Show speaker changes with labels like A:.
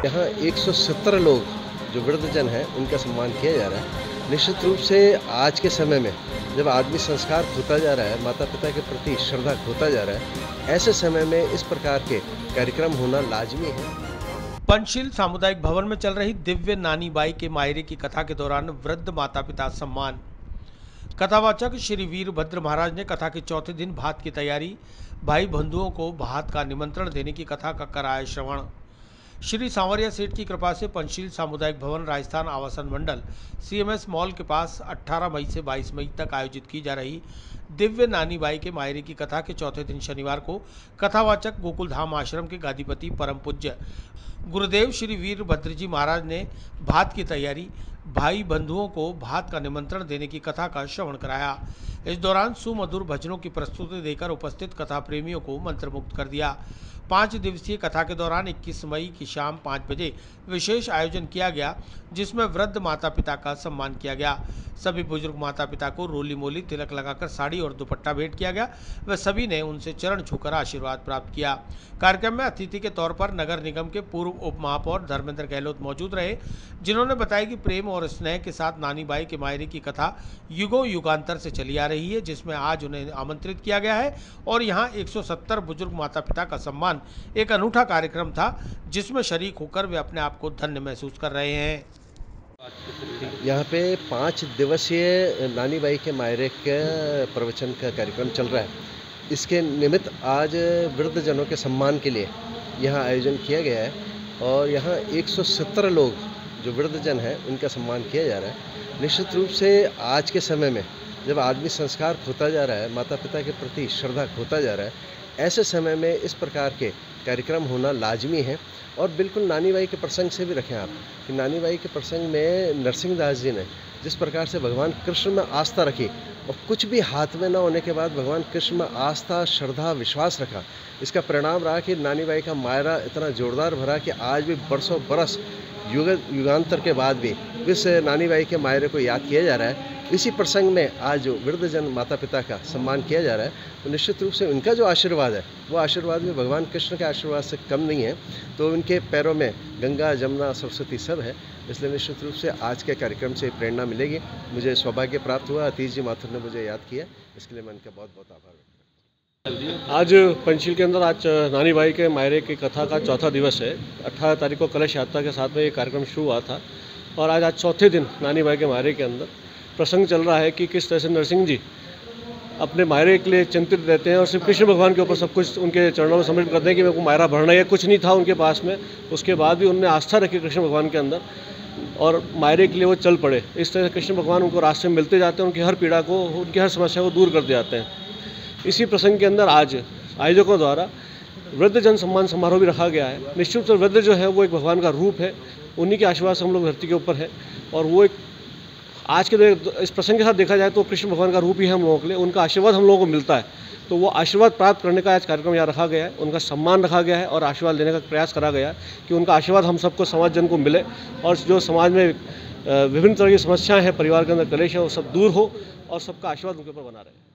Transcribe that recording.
A: यहाँ 170 लोग जो वृद्धजन हैं उनका सम्मान किया जा रहा है। निश्चित रूप से आज के समय में जब आदमी संस्कार खोता जा रहा है, माता पिता के प्रति श्रद्धा खोता जा रहा है, ऐसे समय में इस प्रकार के कार्यक्रम होना लाजमी है।
B: पंचशील सामुदायिक भवन में चल रही दिव्य नानी बाई के मायरे की कथा के दौरान वृद्ध माता पिता सम्मान। कथावाचक श्री वीरभद्र महाराज ने कथा के चौथे दिन भात की तैयारी, भाई बंधुओं को भात का निमंत्रण देने की कथा का कराया श्रवण। श्री सांवरिया सेठ की कृपा से पंचशील सामुदायिक भवन राजस्थान आवासन मंडल CMS मॉल के पास 18 मई से 22 मई तक आयोजित की जा रही दिव्य नानी बाई के मायरे की कथा के चौथे दिन शनिवार को कथावाचक गोकुल धाम आश्रम के गादीपति परम पूज्य गुरुदेव श्री वीरभद्र जी महाराज ने भात की तैयारी, भाई बंधुओं को भात का निमंत्रण देने की कथा का श्रवण कराया। इस दौरान सुमधुर भजनों की प्रस्तुति देकर उपस्थित कथा प्रेमियों को मंत्रमुग्ध कर दिया। 5 दिवसीय कथा के दौरान 21 मई की शाम 5 बजे विशेष आयोजन किया गया, जिसमें वृद्ध माता पिता का सम्मान किया गया। सभी बुजुर्ग माता पिता को रोली मोली तिलक लगाकर साड़ी और दुपट्टा भेंट किया गया। वे सभी ने उनसे चरण छूकर आशीर्वाद प्राप्त किया। कार्यक्रम में अतिथि के तौर पर नगर निगम के पूर्व उप महापौर धर्मेंद्र गहलोत मौजूद रहे, जिन्होंने बताया कि प्रेम और स्नेह के साथ नानी बाई के मायरे की कथा युगों युगांतर से चली आ रही है, जिसमें आज उन्हें आमंत्रित किया गया है और यहाँ 170 बुजुर्ग माता पिता का सम्मान एक अनूठा कार्यक्रम था, जिसमें शरीक होकर वे अपने आप को धन्य महसूस कर रहे हैं।
A: यहाँ पे 5 दिवसीय नानी बाई के मायरे के प्रवचन का कार्यक्रम चल रहा है। इसके निमित्त आज वृद्धजनों के सम्मान के लिए यहाँ आयोजन किया गया है और यहाँ 170 लोग जो वृद्धजन हैं उनका सम्मान किया जा रहा है। निश्चित रूप से आज के समय में जब आदमी संस्कार खोता जा रहा है, माता पिता के प्रति श्रद्धा खोता जा रहा है, ऐसे समय में इस प्रकार के कार्यक्रम होना लाजमी है। और बिल्कुल नानी बाई के प्रसंग से भी रखें आप कि नानी बाई के प्रसंग में नरसिंहदास जी ने जिस प्रकार से भगवान कृष्ण में आस्था रखी और कुछ भी हाथ में न होने के बाद भगवान कृष्ण में आस्था, श्रद्धा, विश्वास रखा, इसका परिणाम रहा कि नानी बाई का मायरा इतना जोरदार भरा कि आज भी बरसों बरस युगांतर के बाद भी इस नानी बाई के मायरे को याद किया जा रहा है। इसी प्रसंग में आज जो वृद्धजन माता पिता का सम्मान किया जा रहा है, तो निश्चित रूप से उनका जो आशीर्वाद है वो आशीर्वाद भी भगवान कृष्ण के आशीर्वाद से कम नहीं है। तो उनके पैरों में गंगा, जमुना, सरस्वती सब है, इसलिए निश्चित रूप से आज के कार्यक्रम से प्रेरणा मिलेगी। मुझे सौभाग्य प्राप्त हुआ, अतीश जी माथुर ने मुझे याद किया, इसके लिए मैं उनका बहुत बहुत आभार व्यक्त करता हूँ।
C: आज पंचशील के अंदर आज नानी बाई के मायरे की कथा का चौथा दिवस है। 18 तारीख को कलश यात्रा के साथ में ये कार्यक्रम शुरू हुआ था और आज चौथे दिन नानी बाई के मायरे के अंदर प्रसंग चल रहा है कि किस तरह से नरसिंह जी अपने मायरे के लिए चिंतित रहते हैं और सिर्फ कृष्ण भगवान के ऊपर सब कुछ उनके चरणों में समर्पित करते हैं कि मेरे को मायरा भरना है। कुछ नहीं था उनके पास में, उसके बाद भी उन्होंने आस्था रखी कृष्ण भगवान के अंदर और मायरे के लिए वो चल पड़े। इस तरह से कृष्ण भगवान उनको रास्ते में मिलते जाते हैं, उनकी हर पीड़ा को, उनकी हर समस्या को दूर करते जाते हैं। इसी प्रसंग के अंदर आज आयोजकों द्वारा वृद्धजन सम्मान समारोह भी रखा गया है। निश्चित रूप से वृद्ध जो है वो एक भगवान का रूप है, उन्हीं के आशीर्वाद से हम लोग धरती के ऊपर है और वो एक आज के इस प्रसंग के साथ देखा जाए तो कृष्ण भगवान का रूप ही है हम लोगों के लिए, उनका आशीर्वाद हम लोगों को मिलता है। तो वो आशीर्वाद प्राप्त करने का आज कार्यक्रम यहाँ रखा गया है, उनका सम्मान रखा गया है और आशीर्वाद लेने का प्रयास करा गया है कि उनका आशीर्वाद हम सबको, समाज जन को मिले और जो समाज में विभिन्न तरह की समस्याएं हैं, परिवार के अंदर कलेश है, वो सब दूर हो और सबका आशीर्वाद उनके ऊपर बना रहे।